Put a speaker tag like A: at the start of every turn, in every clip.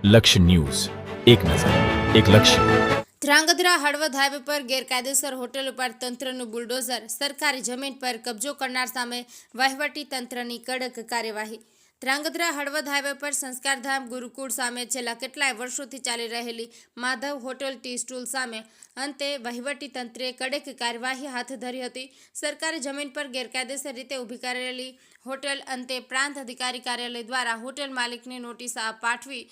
A: લક્ષ્ય ન્યૂઝ, એક નજર, એક લક્ષ્ય.
B: ધ્રાંગધ્રા હળવદ હાઈવે પર ગેરકાયદેસર હોટેલ ઉપર તંત્રનું બુલડોઝર, સરકારી જમીન પર કબજો કરનાર સામે વહીવટી તંત્રની કડક કાર્યવાહી. ધ્રાંગધ્રા હળવદ હાઈવે પર સંસ્કારધામ ગુરુકુળ સામે છેલ્લા કેટલાય વર્ષોથી ચાલી રહેલી માધવ હોટેલ ટી સ્ટૂલ સામે અંતે વહીવટી તંત્રે કડક કાર્યવાહી હાથ ધરી હતી. સરકારી જમીન પર ગેરકાયદેસર રીતે ઊભી કરેલી હોટેલ અંતે પ્રાંત અધિકારી કાર્યાલય દ્વારા હોટેલ માલિકને નોટિસ પાઠવી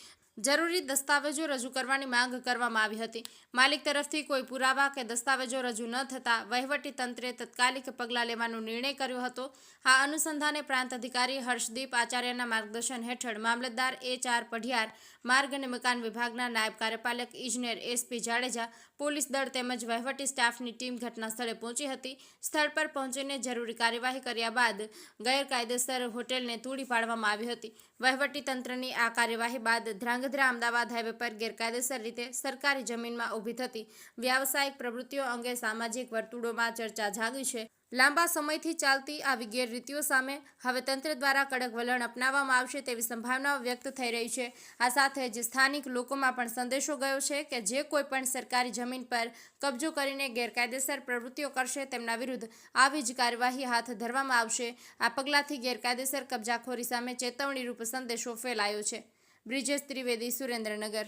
B: જરૂરી દસ્તાવેજો રજૂ કરવાની માંગ કરવામાં આવી હતી. માલિક તરફથી કોઈ પુરાવા કે દસ્તાવેજો રજૂ ન થતાં વહીવટી તંત્રે તાત્કાલિક પગલાં લેવાનો નિર્ણય કર્યો હતો. આ અનુસંધાને પ્રાંત અધિકારી હર્ષદીપ આચાર્યના માર્ગદર્શન હેઠળ મામલતદાર HR પઢિયાર, માર્ગ અને મકાન વિભાગના નાયબ કાર્યપાલક ઇજનેર SP જાડેજા, પોલીસ દળ તેમજ વહીવટી સ્ટાફની ટીમ ઘટના સ્થળે પહોંચી હતી. સ્થળ પર પહોંચીને જરૂરી કાર્યવાહી કર્યા બાદ ગેરકાયદેસર હોટેલને તોડી પાડવામાં આવી હતી. વહીવટી તંત્રની આ કાર્યવાહી બાદ ધ્રાંગધ્રા અમદાવાદ હાઈવે પર ગેરકાયદેસર રીતે સરકારી જમીનમાં ઊભી થતી વ્યાવસાયિક પ્રવૃત્તિઓ અંગે સામાજિક વર્તુળોમાં ચર્ચા જાગી છે. લાંબા સમયથી ચાલતી આવી ગેરરીતિઓ સામે હવે તંત્ર દ્વારા કડક વલણ અપનાવવામાં આવશે તેવી સંભાવનાઓ વ્યક્ત થઈ રહી છે. આ સાથે જ સ્થાનિક લોકોમાં પણ સંદેશો ગયો છે કે જે કોઈ પણ સરકારી જમીન પર કબજો કરીને ગેરકાયદેસર પ્રવૃત્તિઓ કરશે તેમના વિરુદ્ધ આવી જ કાર્યવાહી હાથ ધરવામાં આવશે. આ પગલાંથી ગેરકાયદેસર કબજાખોરી સામે ચેતવણીરૂપ સંદેશો ફેલાયો છે. બ્રિજેશ ત્રિવેદી, સુરેન્દ્રનગર.